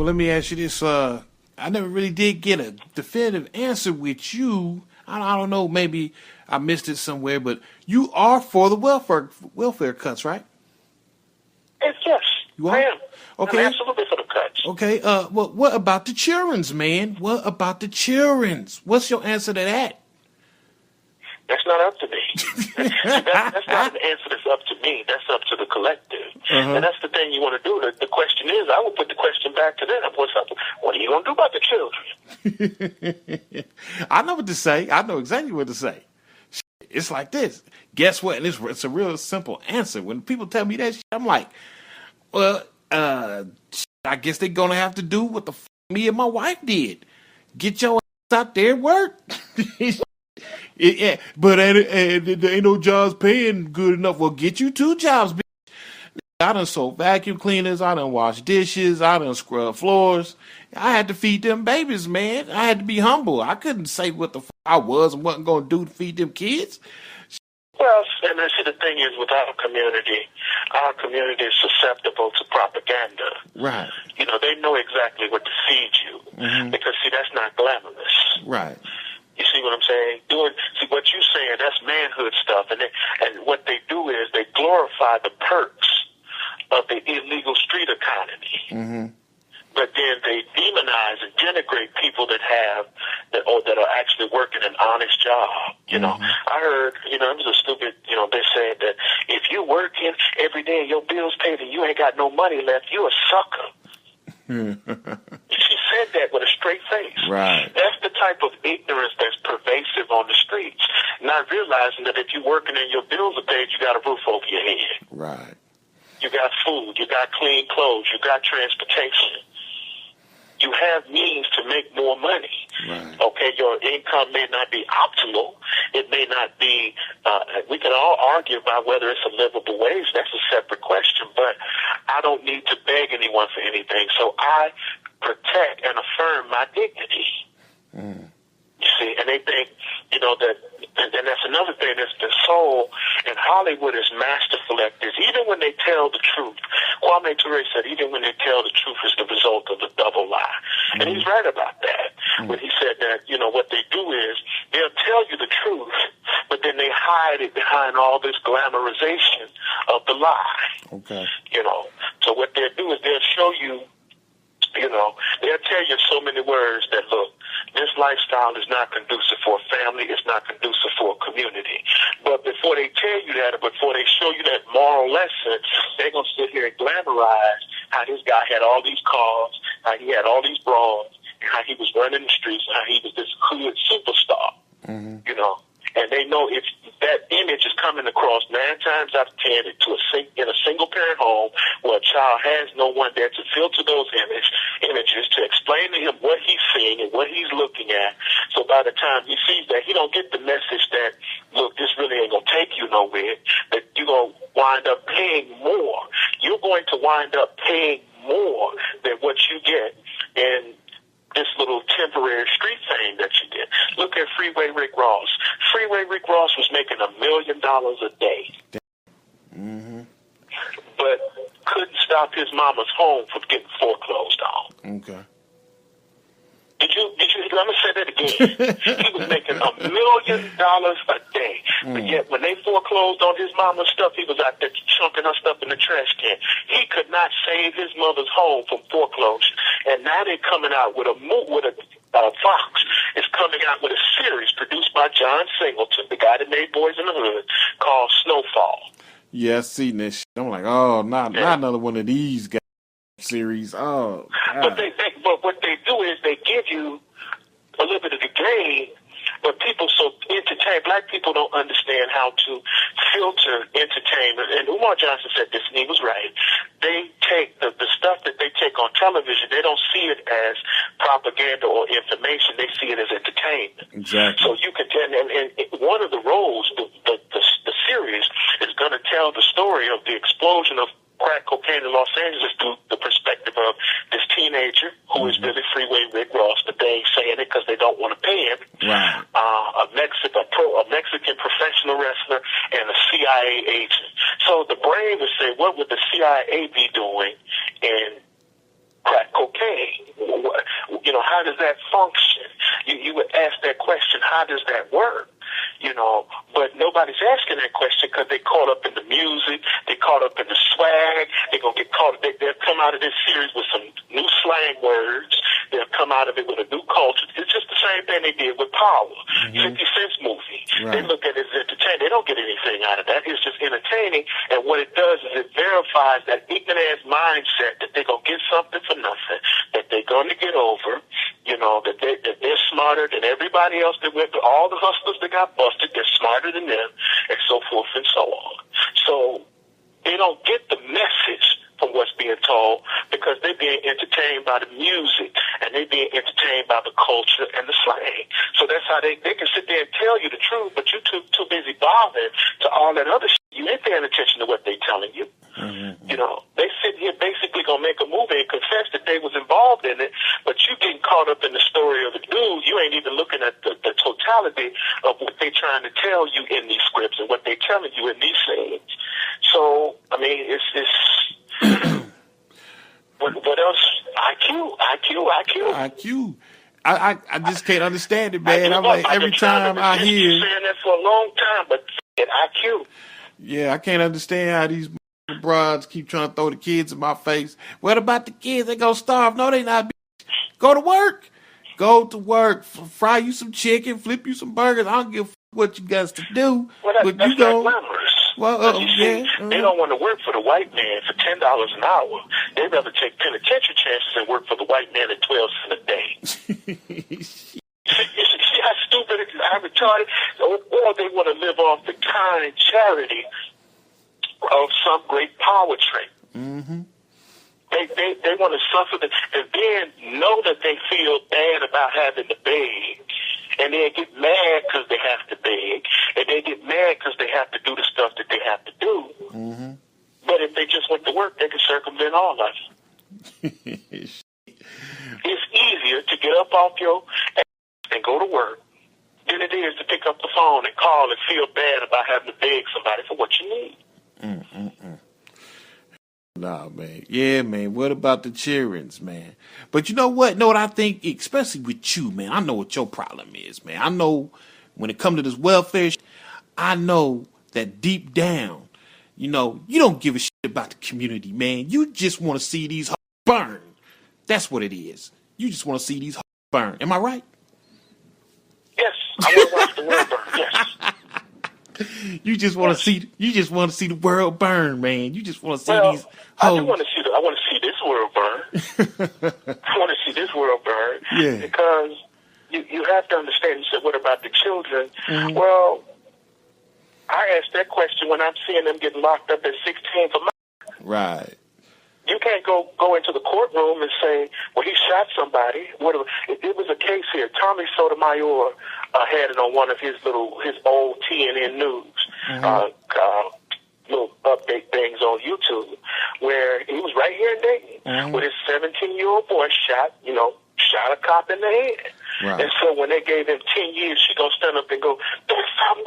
Well, let me ask you this. I never really did get a definitive answer with you. I don't know. Maybe I missed it somewhere, but you are for the welfare cuts, right? Yes, You are? I am. Okay. I'm absolutely for the cuts. Okay. Well, what about the children's, man? What about the children's? What's your answer to that? That's not up to me. That's not an answer that's up to me. That's up to the collective. Uh-huh. And that's the thing you want to do. The question is, I will put the question back to them. What's up? What are you going to do about the children? I know what to say. I know exactly what to say. It's like this. Guess what? And it's a real simple answer. When people tell me that shit, I'm like, well, I guess they're going to have to do what the me and my wife did. Get your ass out there and work. Yeah, but there ain't no jobs paying good enough. Well, get you 2 jobs, bitch. I done sold vacuum cleaners. I done washed dishes. I done scrubbed floors. I had to feed them babies, man. I had to be humble. I couldn't say what the I was and wasn't going to do to feed them kids. Well, and I see the thing is with our community is susceptible to propaganda. Right. You know, they know exactly what to feed you because, see, that's not glamorous. Right. You see what I'm saying? See what you're saying, that's manhood stuff. And what they do is they glorify the perks of the illegal street economy. Mm-hmm. But then they demonize and denigrate people that are actually working an honest job. You know, I heard, it was a stupid, they said that if you working every day and your bills paid and you ain't got no money left, you a sucker. She said that with a straight face. Right. That's the type of ignorance that's pervasive on the streets. Not realizing that if you're working and your bills are paid, you got a roof over your head. Right. You got food. You got clean clothes. You got transportation. You have means to make more money. Right. Okay, your income may not be optimal. It may not be, we can all argue about whether it's a livable wage. That's a separate question, but I don't need to beg anyone for anything. So I protect and affirm my dignity. You see, and they think, that, and that's another thing that's been sold in Hollywood is masterful at this. Even when they tell the truth, Kwame Ture said, even when they tell the truth is the result of a double lie. And he's right about that. When he said that, what they do is they'll tell you the truth, but then they hide it behind all this glamorization of the lie. Okay. So what they'll do is they'll show you, they'll tell you so many words that, look, this lifestyle is not conducive for a family. It's not conducive for a community. But before they tell you that, or before they show you that moral lesson, they're going to sit here and glamorize how this guy had all these cars, how he had all these bras, and how he was running the streets, and how he was this hood superstar. And they know if that image is coming across 9 times out of 10 in a single parent home where a child has no one there to filter those images to explain to him what he's seeing and what he's looking at. So by the time he sees that, he don't get the message that, look, this really ain't going to take you nowhere, that you're going to wind up paying more. You're going to wind up paying more than what you get in this little temporary street fame that you did. Look at Freeway Rick Ross. Freeway Rick Ross was making $1 million a day. But couldn't stop his mama's home from getting foreclosed on. Okay. Did you, let me say that again. He was making $1 million a day. But yet when they foreclosed on his mama's stuff, he was out there chunking her stuff in the trash can. He could not save his mother's home from foreclosure. And now they're coming out with Fox is coming out with a series produced by John Singleton, the guy that made Boys in the Hood, called Snowfall. Yeah, I seen this shit. I'm like, oh, not another one of these guys series. Oh, God. But what they do is they give you a little bit of the game, but people so entertain. Black people don't understand how to filter entertainment. And Umar Johnson said this, and he was right. They take the stuff that they take on television. They don't see it as propaganda or information. They see it as entertainment. Exactly. So you can tell, and one of the roles, the series is going to tell the story of the explosion of crack cocaine in Los Angeles through the perspective of this teenager who is really Freeway Rick Ross, but they ain't saying it because they don't want to pay him. Right. A Mexican professional wrestler and a CIA agent. So the brain would say, what would the CIA be doing in crack cocaine? does that function? You would ask that question, how does that work? But nobody's asking that question because they caught up in the music, they caught up in the swag, they're going to get caught up, they'll come out of this series with some new slang words, they'll come out of it with a new culture. It's just the same thing they did with Power, 50 Cent's movie. Right. They look at it as entertaining. They don't get anything out of that. It's just entertaining, and what it does is it verifies that ignorant-ass mindset that they're going to get something for nothing, that they're going to get over, that they're smarter than everybody else that went through, all the hustlers that got busted, they're smarter than them, and so forth and so on. So they don't get the message from what's being told because they're being entertained by the music and they're being entertained by the culture and the slang. So that's how they can sit there and tell you the truth, but you're too busy bothering to all that other shit. You ain't paying attention to what they're telling you. They sit here basically gonna make a movie and confess that they was involved in it, but you getting caught up in the story of the dude. You ain't even looking at the totality of what they're trying to tell you in these scripts and what they're telling you in these scenes. So, I mean, it's what else? IQ. I just can't understand it, man. I'm like, every time I hear saying that for a long time, but IQ. Yeah, I can't understand how these broads keep trying to throw the kids in my face. What about the kids? They gonna starve? No, they not. Go to work. Go to work. Fry you some chicken. Flip you some burgers. I don't give a what you got to do. Well, but that's you go. not glamorous. Well, They don't want to work for the white man for $10 an hour. They'd rather take penitentiary chances and work for the white man at 12 cents a day. You see how stupid it is, how retarded? Or they want to live off the kind charity of some great power trait. Mm-hmm. They want to suffer and then know that they feel bad about having to beg. And they get mad because they have to beg. And they get mad because they have to do the stuff that they have to do. Mm-hmm. But if they just went to work, they could circumvent all of it. It's easier to get up off your ass and go to work than it is to pick up the phone and call and feel bad about having to beg somebody for what you need. Nah, man. Yeah, man. What about the cheerings, man? But you know what? Know what I think? Especially with you, man. I know what your problem is, man. I know when it comes to this welfare, I know that deep down, you don't give a shit about the community, man. You just want to see these hoes burn. That's what it is. You just want to see these hoes burn. Am I right? Yes. I want to watch the world burn. Yes. You just want to see. You just want to see the world burn, man. You just want to see these I hoes. want to see this world burn. I want to see this world burn. Yeah. Because you have to understand. You said, "What about the children?" Mm-hmm. Well, I asked that question when I'm seeing them getting locked up at 16 for Mack. Right. You can't go into the courtroom and say, "Well, he shot somebody." It was a case here. Tommy Sotomayor had it on one of his old TNN news, little update things on YouTube, where he was right here in Dayton with his 17-year-old boy shot a cop in the head. Right. And so when they gave him 10 years, she gonna stand up and go, "That's something.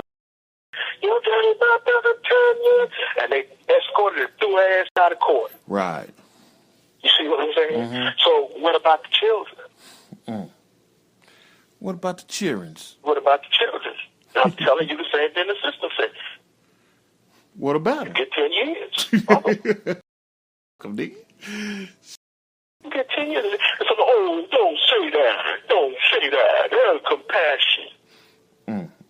You got about 10 years," and they escorted her through her ass out of court. Right. You see what I'm saying? Mm-hmm. So what about the children? What about the cheerings? What about the children? I'm telling you the same thing the system said. What about it? Get 10 years. Come nigga. Get 10 years. It's like, "Oh, don't say that. Don't say that. Have compassion."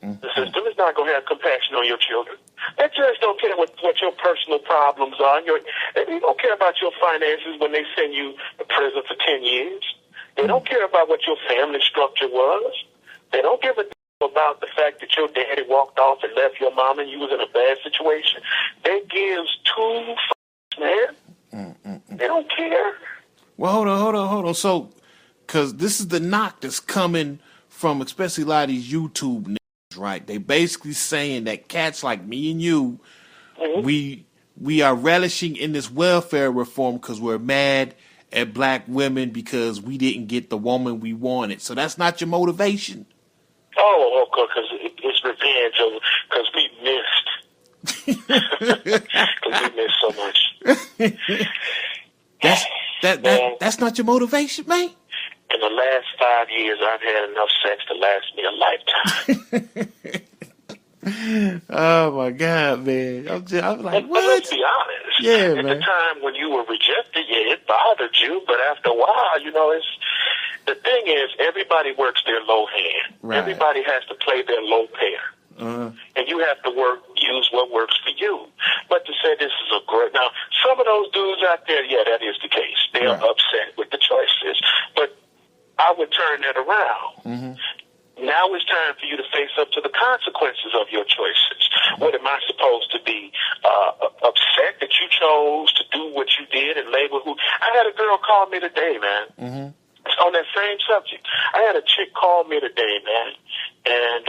The system is not going to have compassion on your children. That judge don't care what your personal problems are. They don't care about your finances when they send you to prison for 10 years. They don't care about what your family structure was. They don't give a damn about the fact that your daddy walked off and left your mom and you was in a bad situation. They gives two fucks, man. They don't care. Well, hold on. So, because this is the knock that's coming from especially a lot of these YouTube niggas, right? They basically saying that cats like me and you, we are relishing in this welfare reform because we're mad at black women because we didn't get the woman we wanted. So that's not your motivation? Oh, because it's revenge because we missed. Because we missed so much. That's not your motivation, man? And a last 5 years, I've had enough sex to last me a lifetime. Oh my God, man! I'm like, But let's be honest. Yeah, At man. the time when you were rejected, yeah, it bothered you. But after a while, it's the thing is, everybody works their low hand. Right. Everybody has to play their low pair. And you have to use what works for you. But to say this is a great... Now, some of those dudes out there, yeah, that is the case. They are upset with the choices. But I would turn that around. Now it's time for you to face up to the consequences of your choices. What am I supposed to be upset that you chose to do what you did and label who? I had a girl call me today, man. On that same subject. I had a chick call me today, man. And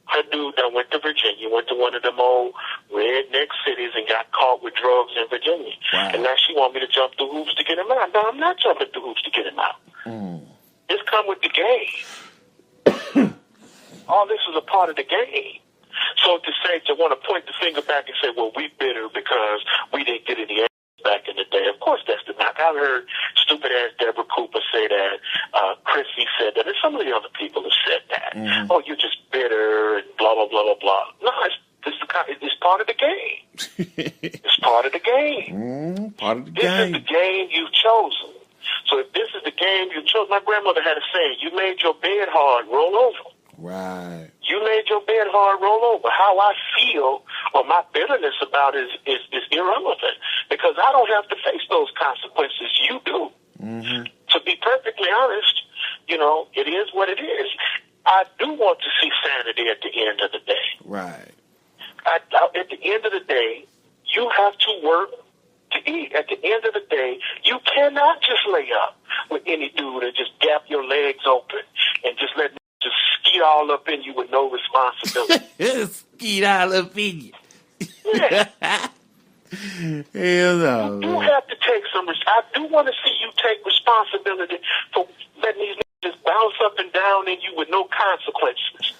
her dude that went to Virginia, went to one of them old redneck cities and got caught with drugs in Virginia. Wow. And now she want me to jump through hoops to get him out. No, I'm not jumping through hoops to get him out. It's come with the game. All this is a part of the game. So to want to point the finger back and say, well, we bitter because we didn't get any answers back in the day. Of course, that's the knock. I've heard stupid-ass Deborah Cooper say that. Chrissy said that. And some of the other people have said that. Oh, you're just bitter and blah, blah, blah, blah, blah. No, it's part of the game. It's part of the game. Part of the This game. is the game you've chosen. So if this is the game you chose, my grandmother had a saying, you made your bed hard, roll over. Right. You made your bed hard, roll over. How I feel or my bitterness about it is irrelevant because I don't have to face those consequences. You do. To be perfectly honest, it is what it is. I do want to see sanity at the end of the day. Right. At the end of the day, you have to work to eat. At the end of the day, you cannot just lay up with any dude and just gap your legs open and just let just skeet all up in you with no responsibility. Skeet all up in you. Yeah. Hell no. You do have to take I do want to see you take responsibility for letting these niggas just bounce up and down in you with no consequences.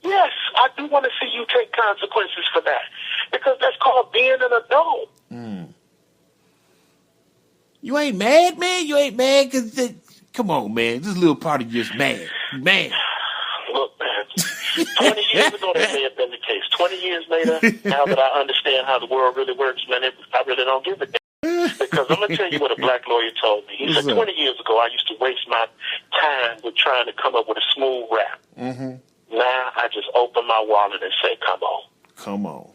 Yes, I do want to see you take consequences for that. Because that's called being an adult. You ain't mad, man? You ain't mad? Because, come on, man. This little part of you is mad. Man. Look, man. 20 years ago, that may have been the case. 20 years later, now that I understand how the world really works, man, I really don't give a damn. Because I'm going to tell you what a black lawyer told me. He said, 20 years ago, I used to waste my time with trying to come up with a smooth rap. Now, I just open my wallet and say, come on. Come on.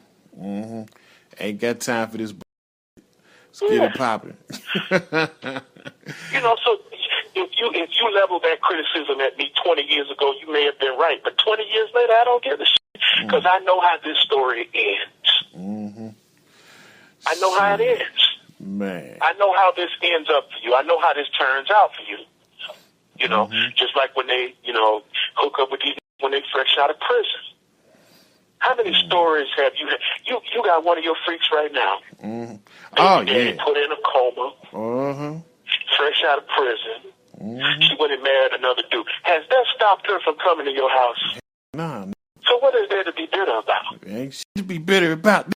Ain't got time for this. Let's get it popping. So if you level that criticism at me 20 years ago, you may have been right. But 20 years later, I don't give a shit. Because I know how this story ends. I know how it ends. Man. I know how this ends up for you. I know how this turns out for you. Just like when they, hook up with these when they fresh out of prison. How many stories have you had? You got one of your freaks right now. Oh, yeah. Put in a coma. Fresh out of prison. She went and married another dude. Has that stopped her from coming to your house? No. So what is there to be bitter about? Ain't shit to be bitter about.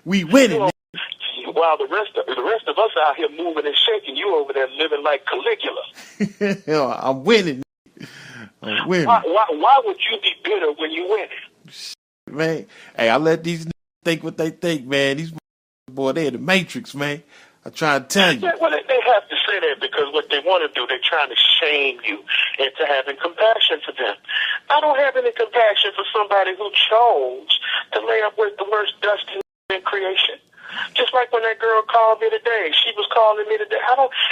We winning. While the rest of us out here moving and shaking, you over there living like Caligula. Hell, I'm winning. I'm winning. Why would you be bitter when you win? Man, hey, I let these think what they think, man. These boy, they in the Matrix, man. I try to tell you. Yeah, well, they have to say that because what they want to do, they're trying to shame you into having compassion for them. I don't have any compassion for somebody who chose to lay up with the worst dust in creation. Just like when that girl called me today. She was calling me today.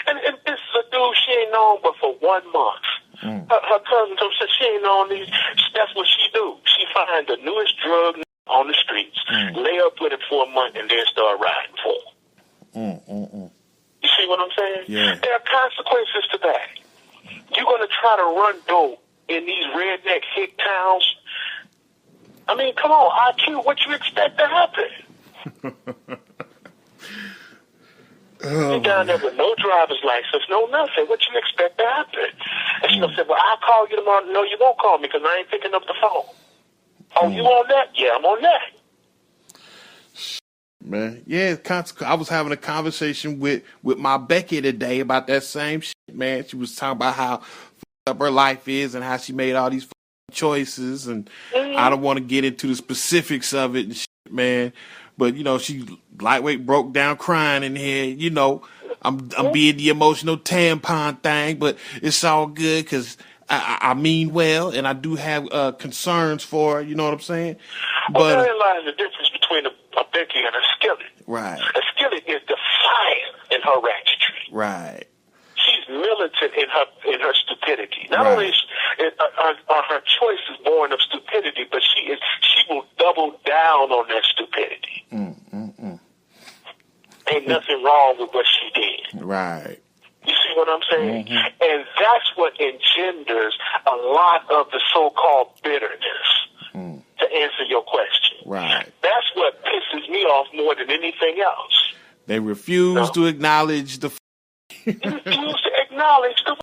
And this is a dude she ain't known but for 1 month. Her cousin told her she ain't known these. That's what she do. She find the newest drug on the streets, lay up with it for a month, and then start riding for it. You see what I'm saying? Yeah. There are consequences to that. You're going to try to run dope in these redneck hick towns. I mean, come on, IQ, what you expect to happen? You're down there with no driver's license, no nothing. What you expect to happen? And she said, well, I'll call you tomorrow. No, you won't call me because I ain't picking up the phone. Oh, you on that? Yeah, I'm on that. man. Yeah, I was having a conversation with my Becky today about that same shit, man. She was talking about how fucked up her life is and how she made all these choices, and I don't want to get into the specifics of it and shit, man. But she lightweight broke down crying in here. I'm being the emotional tampon thing, but it's all good because I mean well, and I do have concerns for her. You know what I'm saying? But therein lies the difference between a Becky and a skillet. Right. A skillet is the fire in her ratchetry. Right. She's militant in her stupidity. Not only are her choices born of stupidity, but she will double down on that stupidity. Ain't nothing wrong with what she did. Right. You see what I'm saying? And that's what engenders a lot of the so-called bitterness, to answer your question. Right. That's what pisses me off more than anything else. They refuse to acknowledge the... You refuse to acknowledge the...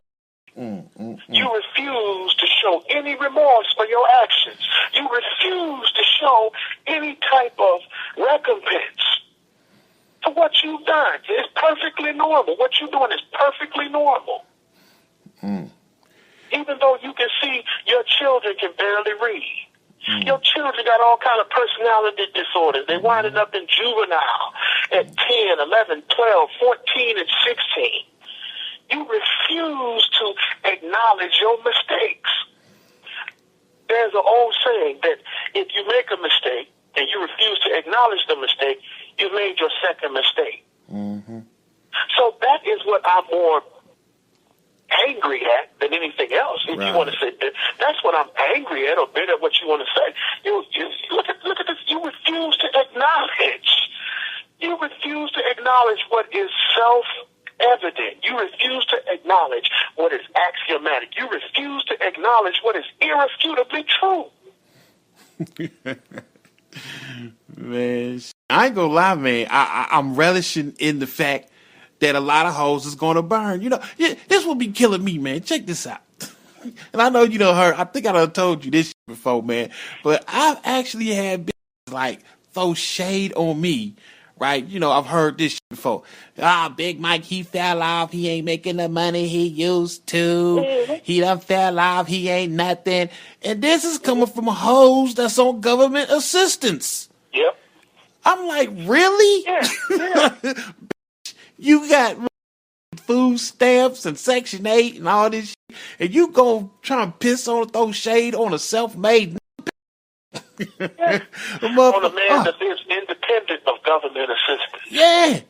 You refuse to show any remorse for your actions. You refuse to show any type of recompense for what you've done. It's perfectly normal. What you're doing is perfectly normal. Even though you can see your children can barely read. Your children got all kind of personality disorders. They winding up in juvenile at 10, 11, 12, 14, and 16. You refuse to acknowledge your mistakes. There's an old saying that if you make a mistake and you refuse to acknowledge the mistake, you made your second mistake. So that is what I'm more angry at than anything else. If you want to say that, that's what I'm angry at, or bitter at what you want to say. You look at this. You refuse to acknowledge. You refuse to acknowledge what is self-evident. You refuse to acknowledge what is axiomatic. You refuse to acknowledge what is irrefutably true. Man, I ain't gonna lie, man. I'm relishing in the fact that a lot of hoes is gonna burn. This will be killing me, man. Check this out. And I know you done heard. I think I done told you this shit before, man. But I've actually had bitches like throw shade on me, right? I've heard this shit before. Big Mike, he fell off. He ain't making the money he used to. He done fell off. He ain't nothing. And this is coming from hoes that's on government assistance. Yep. I'm like, really? Yeah. You got food stamps and Section 8 and all this shit, and you go try and throw shade on a self-made on a man that lives independent of government assistance. Yeah.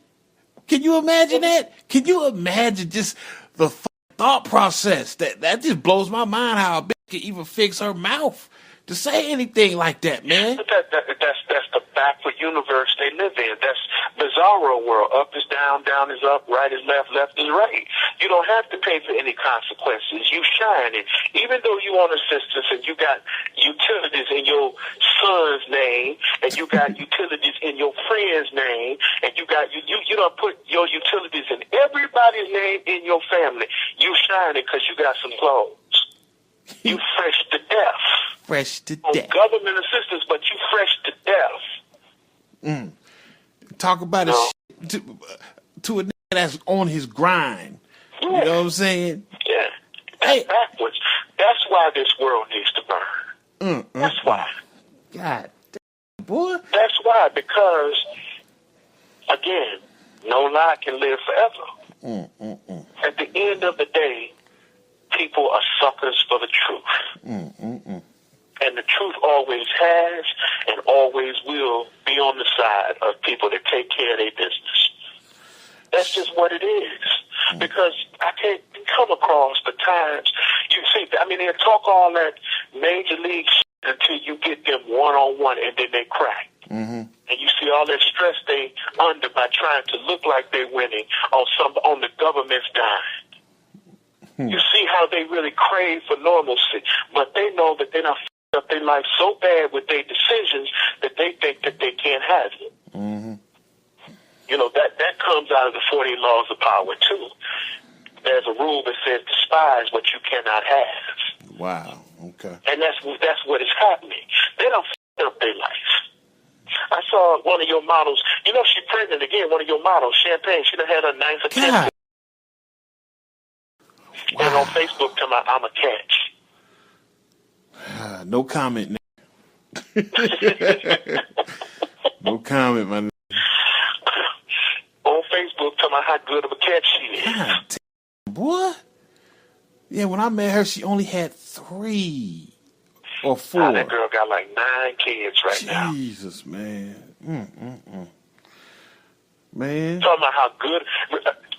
Can you imagine that? Can you imagine just the thought process? That just blows my mind how a bitch can even fix her mouth to say anything like that, man. But that's the backward universe they live in. That's bizarro world. Up is down, down is up, right is left, left is right. You don't have to pay for any consequences. You shine it. Even though you on assistance and you got utilities in your son's name and you got utilities in your friend's name and you don't put your utilities in everybody's name in your family. You shine it because you got some clothes. You fresh to death. Fresh to on death. Government assistance, but you fresh to death. Talk about a to a nigga that's on his grind. Yeah. You know what I'm saying? Yeah. That's backwards. That's why this world needs to burn. That's why. God damn, boy. That's why, because, again, no lie can live forever. At the end of the day, people are suckers for the truth. And the truth always has and always will be on the side of people that take care of their business. That's just what it is. Because I can't come across the times you see, they'll talk all that major league shit until you get them one-on-one and then they crack. And you see all that stress they under by trying to look like they're winning on the government's dime. You see how they really crave for normalcy, but they know that they're not up their life so bad with their decisions that they think that they can't have it. That comes out of the 40 laws of power too. There's a rule that says despise what you cannot have. Wow. Okay. And that's what is happening. They don't f up their life. I saw one of your models. You know, she's pregnant again. One of your models, Champagne. She done had her 9th or 10th. Wow. And on Facebook, come out, I'm a catch. No comment. No comment, my nigga. On Facebook, tell me how good of a catch she is. God damn, boy. Yeah, when I met her, she only had 3 or 4. Now, that girl got like 9 kids right now. Jesus, man. Man. Talking about how good,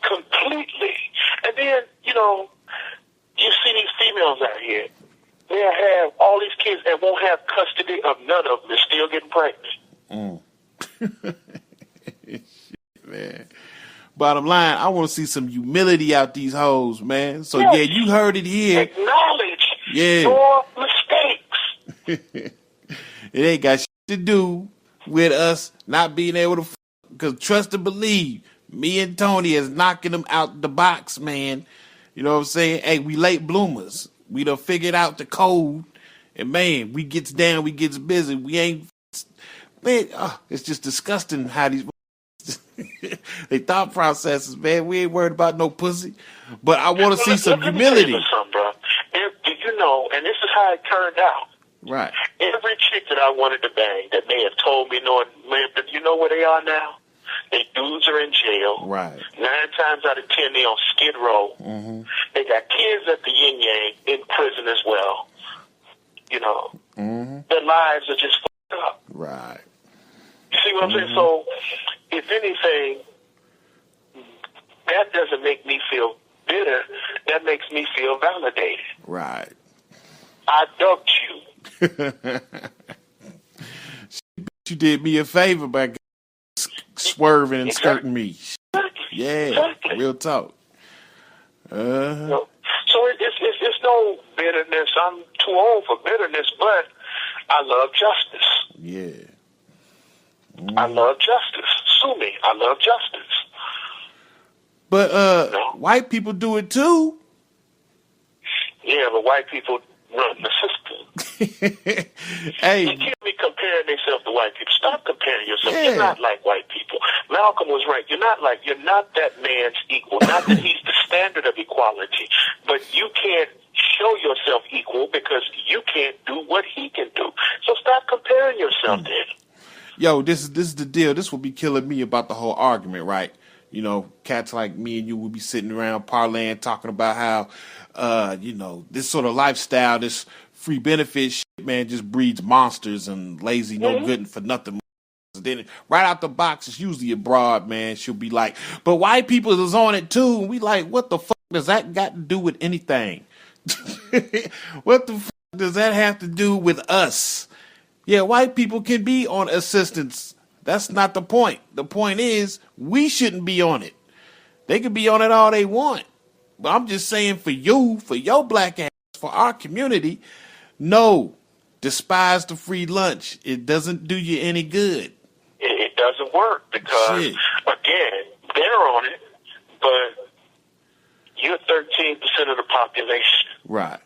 completely. And then, you know, you see these females out here. They'll have all these kids and won't have custody of none of them. They're still getting pregnant. Shit, man. Bottom line, I want to see some humility out these hoes, man. So, yeah, you heard it here. Acknowledge your mistakes. It ain't got shit to do with us not being able to because trust and believe, me and Tony is knocking them out the box, man. You know what I'm saying? Hey, we late bloomers. We done figured out the code. And, man, we gets down, we gets busy. We ain't, man, it's just disgusting how these they thought processes, man. We ain't worried about no pussy. But I want to see some humility. Let me tell you something, bro. Did you know, and this is how it turned out. Right. Every chick that I wanted to bang that may have told me, no, you know where they are now? They dudes are in jail. Right. 9 times out of 10, they on Skid Row. Mm-hmm. They got kids at the Yin Yang in prison as well. You know, their lives are just fucked up. Right. You see what I'm saying? So, if anything, that doesn't make me feel bitter. That makes me feel validated. Right. I dubbed you. You did me a favor by swerving and skirting me. Yeah, exactly. Real talk. So it's no bitterness. I'm too old for bitterness, but I love justice. Yeah. I love justice. Sue me. I love justice. But white people do it too. Yeah, but white people run the system. Hey, You can't be comparing yourself to white people. Stop comparing yourself. Yeah. You're not like white people. Malcolm was right. You're not that man's equal. Not that he's the standard of equality, but you can't show yourself equal because you can't do what he can do. So stop comparing yourself to him. Yo, this is the deal. This will be killing me about the whole argument, right? You know, cats like me and you will be sitting around parlaying, talking about how, this sort of lifestyle, this free benefit shit, man, just breeds monsters and lazy, no good for nothing. Then right out the box, it's usually a broad, man. She'll be like, but white people is on it too. And we like, what the fuck does that got to do with anything? What the fuck does that have to do with us? Yeah, white people can be on assistance. That's not the point. The point is we shouldn't be on it. They can be on it all they want. But I'm just saying for you, for your black ass, for our community, no, despise the free lunch. It doesn't do you any good. It doesn't work because, again, they're on it, but you're 13% of the population. Right.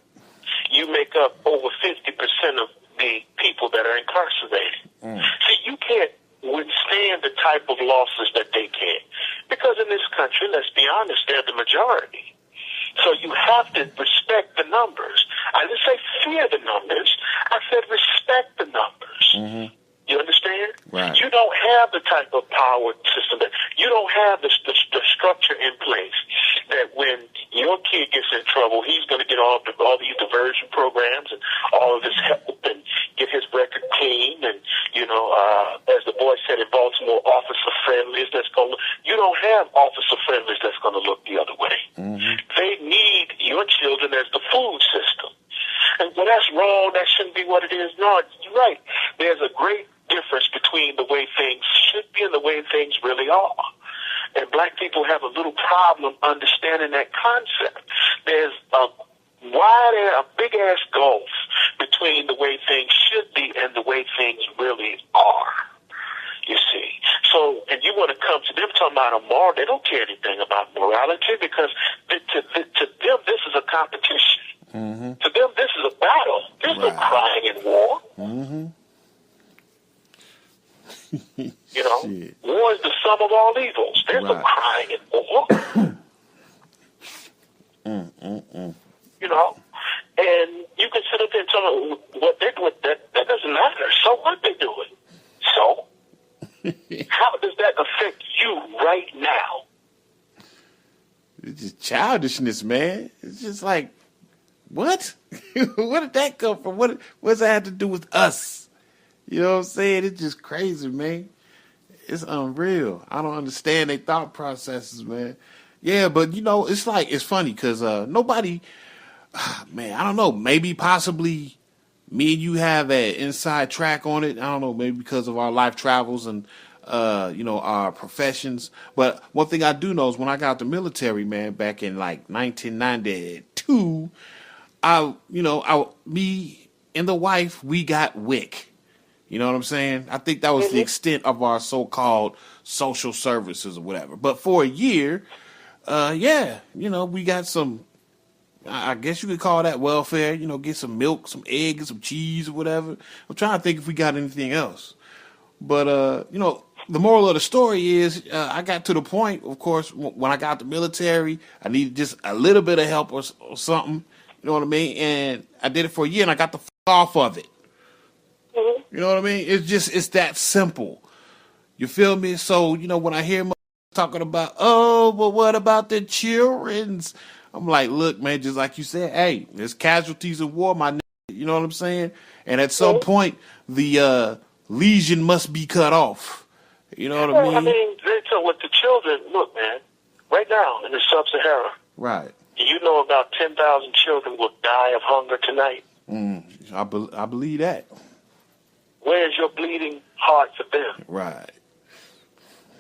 You make up over 50% of the people that are incarcerated. See, you can't withstand the type of losses that they can. Because in this country, let's be honest, they're the majority. So you have to respect the numbers. I didn't say fear the numbers. I said respect the numbers. You understand? Right. You don't have the type of power system. You don't have the structure in place that when your kid gets in trouble, he's going to get all these diversion programs and all of this help and get his record clean. And, as the boy said in Baltimore, officer friendlies. You don't have officer friendlies that's going to look the other way. They need your children as the food system. And well, that's wrong. That shouldn't be what it is. No, you're right. There's a great difference between the way things should be and the way things really are. And black people have a little problem understanding that concept. There's a big-ass gulf between the way things should be and the way things really are. You see. So, and you want to come to them talking about a moral, they don't care anything about morality because to them this is a competition. To them this is a battle. There's no crying in war. You know, Shit. war is the sum of all evils. There's no Right. crying in war. You know, and you can sit up there and tell them what they're doing. That doesn't matter. So what they're doing. So how does that affect you right now? It's just childishness, man. It's just like, what? Where did that come from? What does that have to do with us? You know what I'm saying? It's just crazy, man. It's unreal. I don't understand their thought processes, man. Yeah, but you know, it's funny because nobody, man, I don't know. Maybe possibly me and you have an inside track on it. I don't know, maybe because of our life travels and our professions. But one thing I do know is when I got out the military, man, back in like 1992, me and the wife, we got WIC. You know what I'm saying? I think that was the extent of our so-called social services or whatever. But for a year, we got some, I guess you could call that welfare, get some milk, some eggs, some cheese or whatever. I'm trying to think if we got anything else. But, the moral of the story is I got to the point, of course, when I got out the military, I needed just a little bit of help or something. You know what I mean? And I did it for a year and I got the off of it. You know what I mean? It's that simple. You feel me? So, when I hear talking about, oh, but what about the children's? I'm like, look, man, just like you said, hey, there's casualties of war, my nigga. You know what I'm saying? And at some point, the lesion must be cut off. You know what I mean? I mean, so with the children, look, man, right now in the sub-Sahara, right? You know about 10,000 children will die of hunger tonight. I believe that. Where's your bleeding heart for them? Right.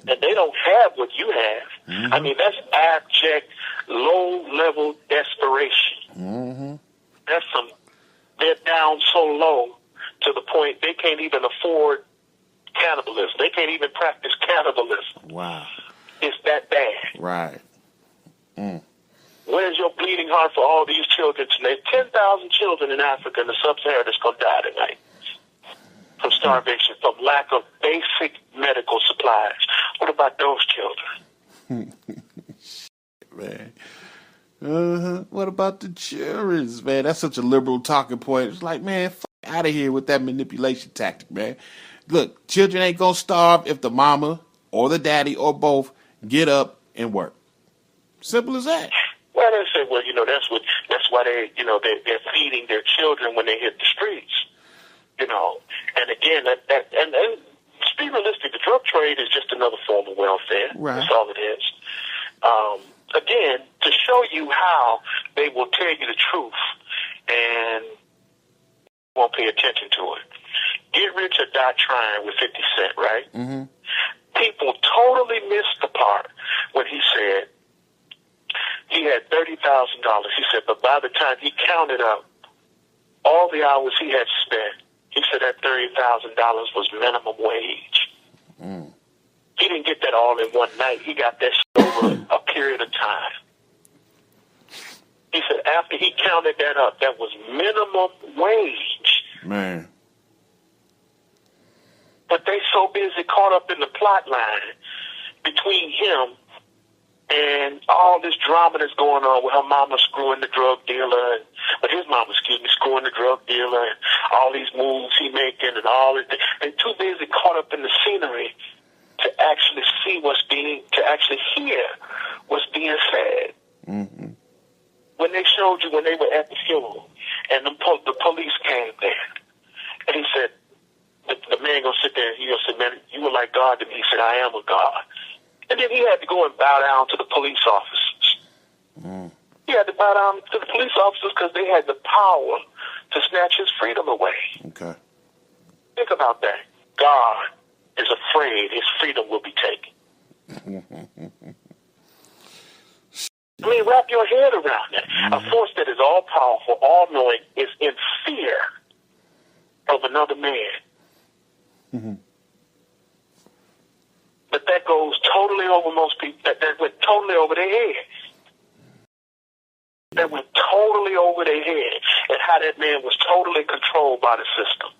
And they don't have what you have. Mm-hmm. I mean, that's abject, low-level desperation. Mm-hmm. They're down so low to the point they can't even afford cannibalism. They can't even practice cannibalism. Wow. It's that bad. Right. Where's your bleeding heart for all these children tonight? 10,000 children in Africa in the sub-Sahara that's going to die tonight from starvation, from lack of basic medical supplies. What about those children? Man. What about the children, man? That's such a liberal talking point. It's like, man, out of here with that manipulation tactic, man. Look, children ain't going to starve if the mama or the daddy or both get up and work. Simple as that. Well, they say, that's why they're feeding their children when they hit the streets. And again, and to be realistic, the drug trade is just another form of welfare. Right. That's all it is. Again, to show you how they will tell you the truth and won't pay attention to it. Get Rich or Die Trying with 50 Cent, right? Mm-hmm. People totally missed the part when he said he had $30,000. He said, but by the time he counted up all the hours he had spent, he said that $30,000 was minimum wage. He didn't get that all in one night. He got that shit over a period of time. He said after he counted that up, that was minimum wage. Man. But they so busy caught up in the plot line between him and all this drama that's going on with her mama screwing the drug dealer, his mama, screwing the drug dealer, and all these moves he making and all this. They're too busy caught up in the scenery to actually hear what's being said. Mm-hmm. When they showed you when they were at the funeral and the police came there, and he said, the man gonna sit there and he gonna say, man, you were like God to me. He said, I am a God. And then he had to go and bow down to the police officers. He had to bow down to the police officers because they had the power to snatch his freedom away. Okay. Think about that. God is afraid his freedom will be taken. I mean, wrap your head around that. A force that is all-powerful, all-knowing, is in fear of another man. But that goes totally over most people. That went totally over their head. That went totally over their head. And how that man was totally controlled by the system.